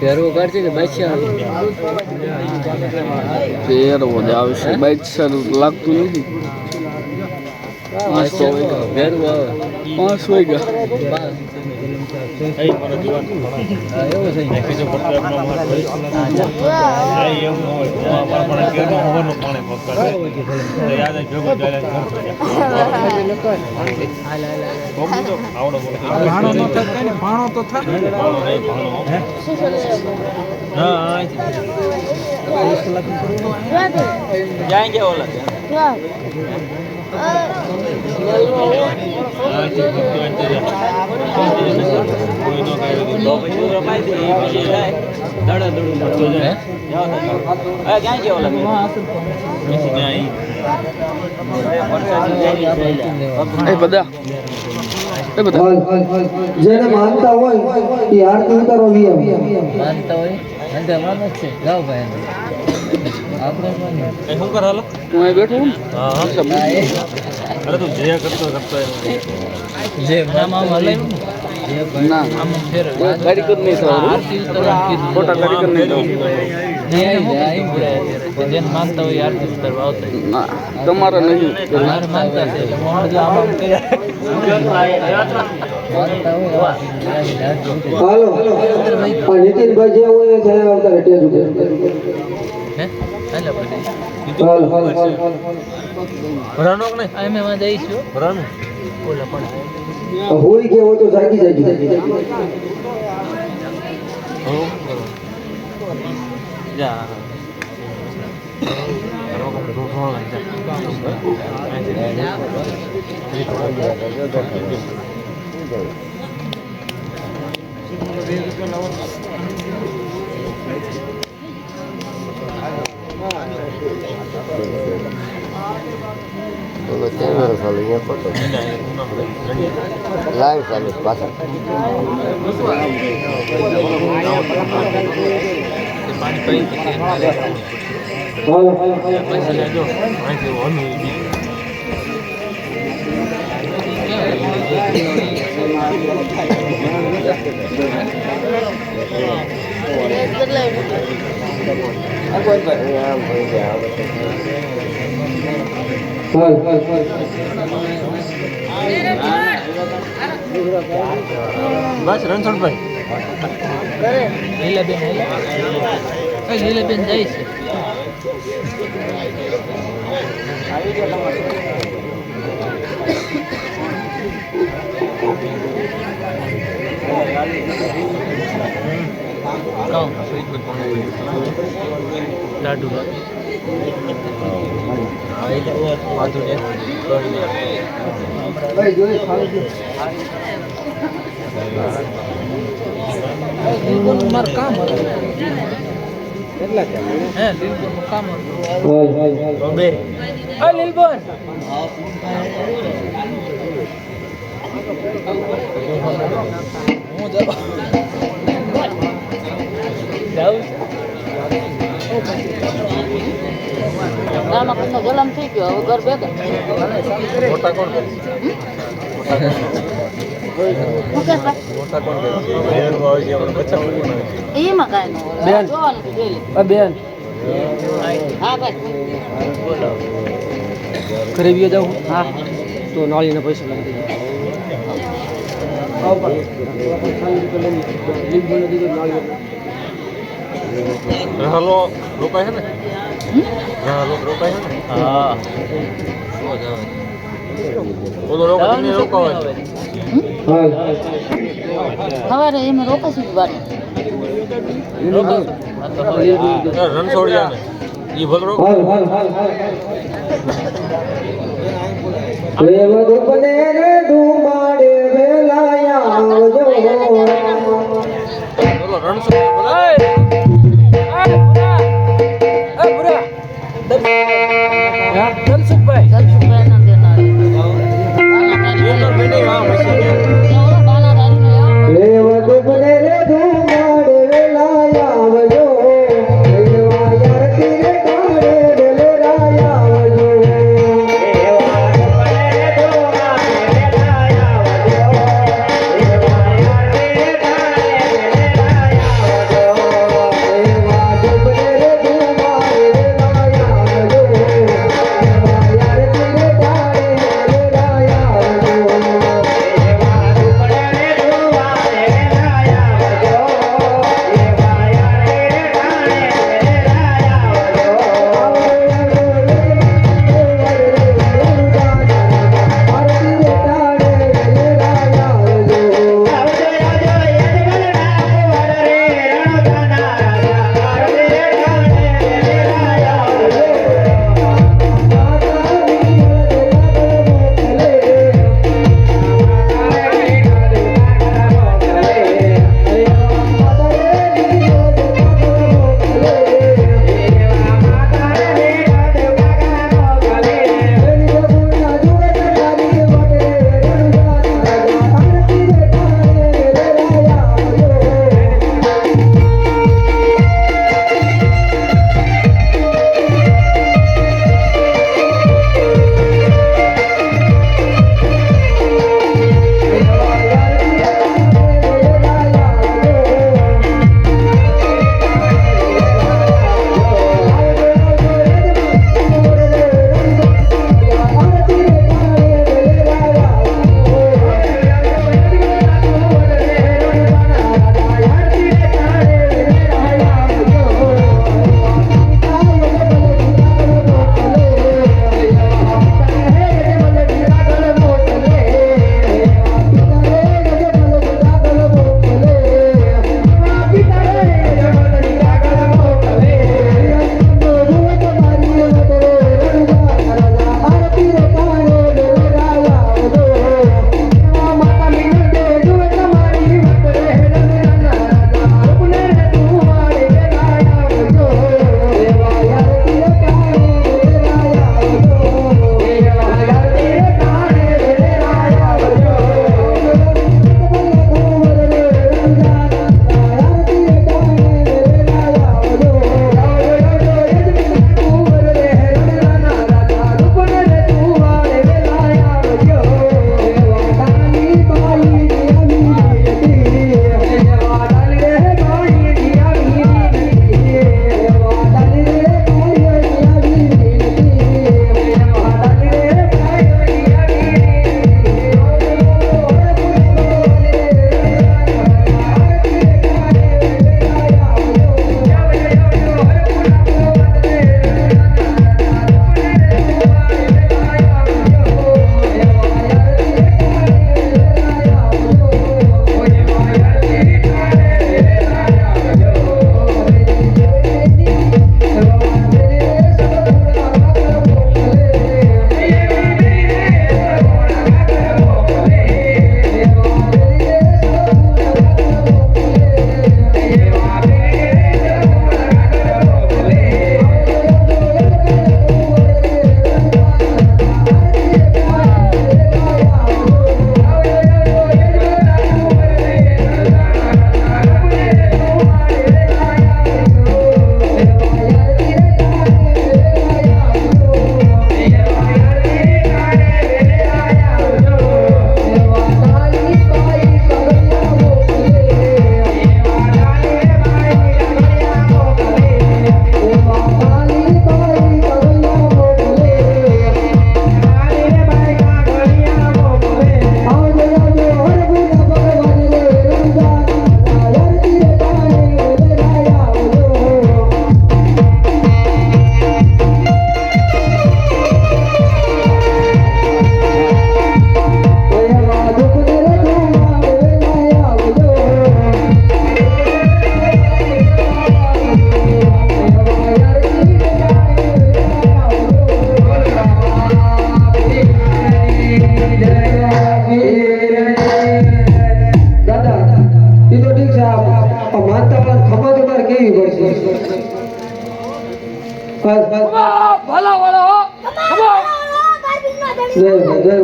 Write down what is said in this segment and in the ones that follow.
પેરવો કાઢશે કે બાદશાહ પેરવો જ આવશે બાદશાહ લાગતું નથી 500 વાગ્યા जाएंगे ओला જેને માનતા હોય એ આરતી ઉતારો માનતા હોય અંતે માનો છે જાઓ ભાઈ આપણે શું કર હાલો હું અહીં બેઠો હું હા અરે તું જે કરતો જે નામ આમ હલાવ્યું ના આમ ફેર કારીગર નહીં થવાનું આરતી ઉતારવા કીધું ખોટા કારીગર નહીં થવાનું જેને માનતા હોય આરતી ઉતારવા આવતા ના તમારે નહીં મારે માનતા છે એટલે મોહન જો આમ હાલો નીતિનભાઈ જે હોય એ આવતા સ્ટેજ ઉપર હે હાલો બધે હાલો હાલો ભરાનો કે નહીં અમે માં જઈશું ભરાનો ઓલા પણ હોઈ ગયો હોય તો જાગી જાય જા બોલો કેમેરો ચાલુ અહીંયા ફોટો લાઈવ ચાલુ પાછળ બસ રણછોડભાઈ લીલાબેન જાય છે લાડુ માર કામ કેટલા હે લીલબોન કામ બે આ લીલબોન હું જાઉં ગામમાં કનો ગલમ થઈ ગયો હવે ઘર ભેગા મોટા કોણ કરે એમાં કાંઈ ન બેન. જોવાનું જોઈ લે બેન હા ભાઈ ઘરે બી જાઉં હા તો નાળીના પૈસા લાગી દે હાલો રોકાય છે ને હા રોકાય છે ને હા બોલો રોકાય સવારે એમાં રોકાશું જ બાર રણછોડિયા ને ઈ ભલ રોક પ્રેમ દુપને રે ધુમાડે વેલાયા આવજો બોલો રણછોડિયા પ્રેમ દુપને રે માનતા વાળા ખમા તમારે કેવી પડશે ભલા વાળો જય જય જય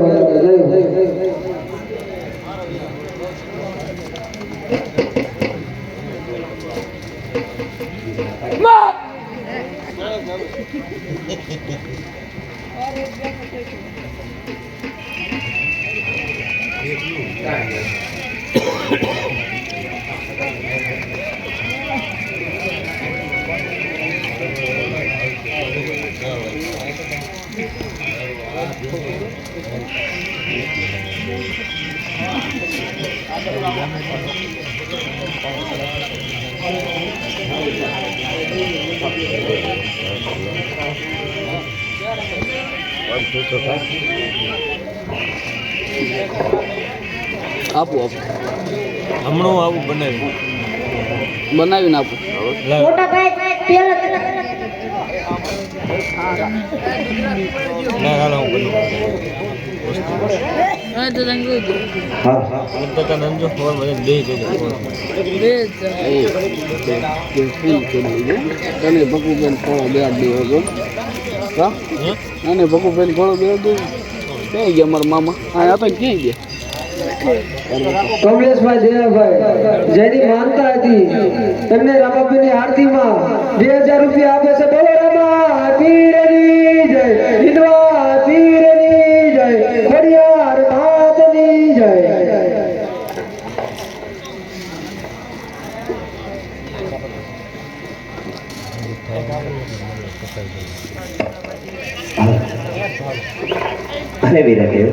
આપો આપો હમણાં આવું બનાવ્યું બનાવીને આપો મોટા ભાઈ પેલા ના હાલો હું બનાવું હા તો તને કહી દઉં હા હા તો તને સમજો ફોન મને બે જજો ફૂલ કરી દે તને ભકુબેન ફળો બે દેવો હા અને ભકુબેન ફળો બે દે ક્યાં ગયા મારા મામા હા આ તો ક્યાંય ગયા કમલેશભાઈ દેવાભાઈ જેની માનતા હતી એમને રામાપીરની આરતીમાં 2000 રૂપિયા આપે છે. બોલો રામા પીરની જય, હિન્દવા પીરની જય, ખોડિયાર માતની જય. અરે વીરદેવ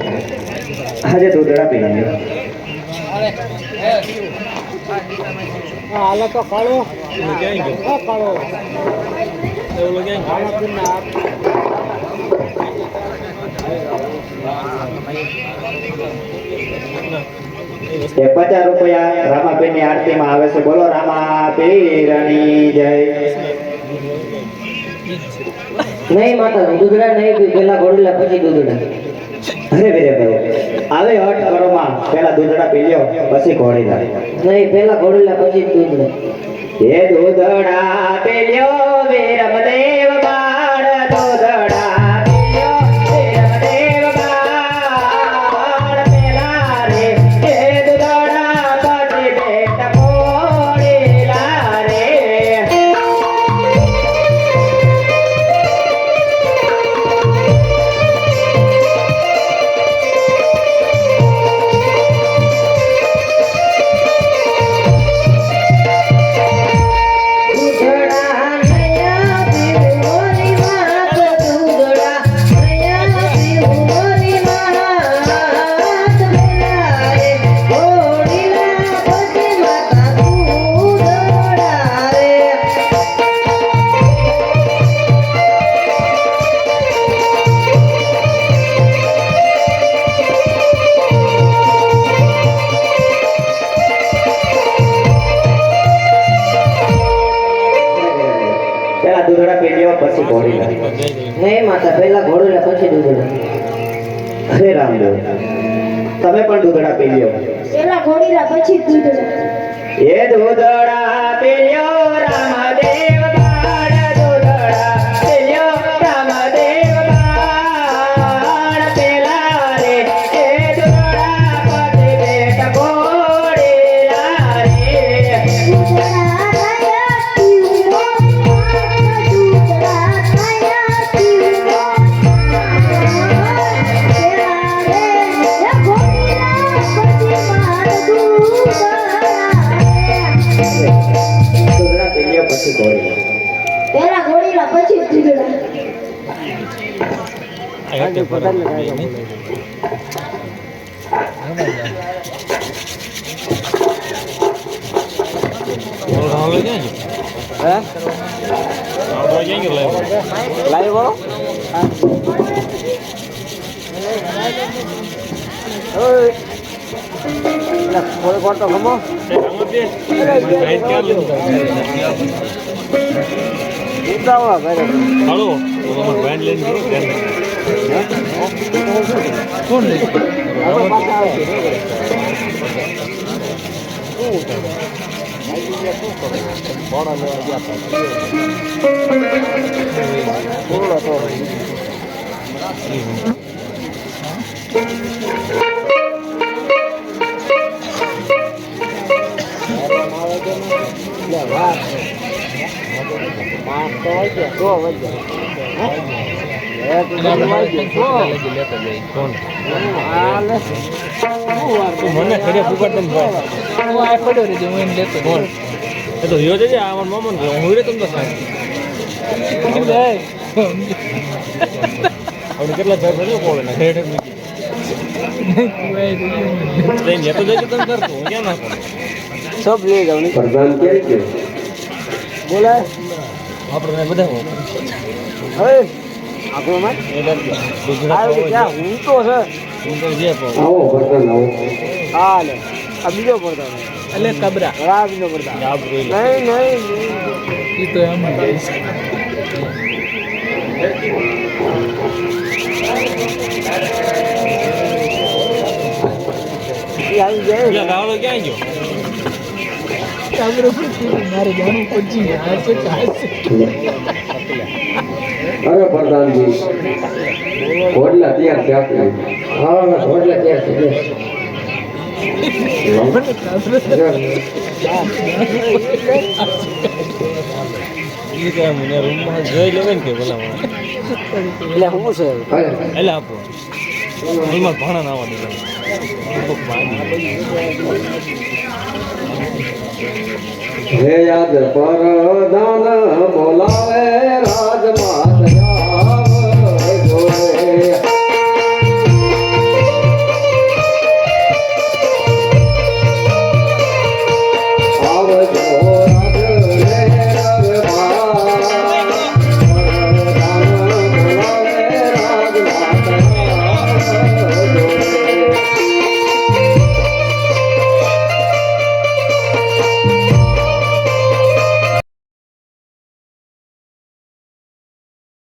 આજે દૂધડા પી લ્યો. ક્યાં ગયો કાળો એવલો ક્યાં એ 50 રૂપિયા રામાપીરની આરતીમાં આવે છે. બોલો રામા પીરની જય. નહીં માતા દૂધડા નહીં પી, પેલા ગોળીલા પછી દૂધડા. અરે વીરદેવ આવે હઠ કરોમાં પેલા દૂધડા પી લ્યો પછી ઘોડીલા. નહીં, પેલા ગોળીલા પછી દૂધડા. એ દૂધડા પી લ્યો વીરમદેવ બાળ, દૂધડા પી લ્યો વીરમદેવ બાળ. પેલા રે એ દૂધડા પછી પેટ ઘોડીલા રે. પેલા દૂધડા પી લ્યો પછી ઘોડીલા. નહીં માતા, પેલા ગોળીલા પછી દૂધડા. અરે રામદેવ તમે પણ દૂધડા પી લ્યો. પેલા ઘોડીલા પછી દૂધડા. એ દૂધડા પી લ્યો રામદેવ બાળ, દૂધડા પી લ્યો રામદેવ બાળ. પેલા રે એ દૂધડા પછી પેટ ઘોડીલા રે. દૂધડા પી લ્યો પછી ઘોડીલા. પેલા ઘોડીલા પછી દૂધડા. લાઈવ વાળો કોઈ કોટો ગમો ઉતાવળા ભાઈ હાલો તમારે બેન્ડ લઈને કોણ લે મને ઘરે ફૂકટ તમ ભાઈ હું આ પડ્યો રે હું એને લેતો બોલ એ તો યો જજે આ માર મામન હું રે તમ તો સાહેબ હવે કેટલા ભાઈ ભર્યો કોળે ને હેડ મૂકી નહીં લેતો જજો તમ કરતો હું ક્યાં નાખો सब ले जाओ नहीं प्रधान क्या है बोला આપણે બધા अरे आपको मत ગુજરાત आयो क्या हूं तो है હું તો જે પાઉં आओ प्रधान आओ हां ले अभी जो पड़ता है એટલે કબરા खराब नहीं पड़ता જાબ રે नहीं नहीं ઈ તો એમ જ ये आई जाए પેલા ગાવડો ક્યાં ગયો अरे प्रधान जी घोड़ला तैयार थे आपने हाँ घोड़ला तैयार थे ઈ તો મને રૂમમાં જોઈ લેવે ને કે ભલા ले हूं से એટલે આપો રૂમમાં ભાણા ના આવવા દીધા हे याद प्रधान बोलावे राजमात जाव जोरे आव जो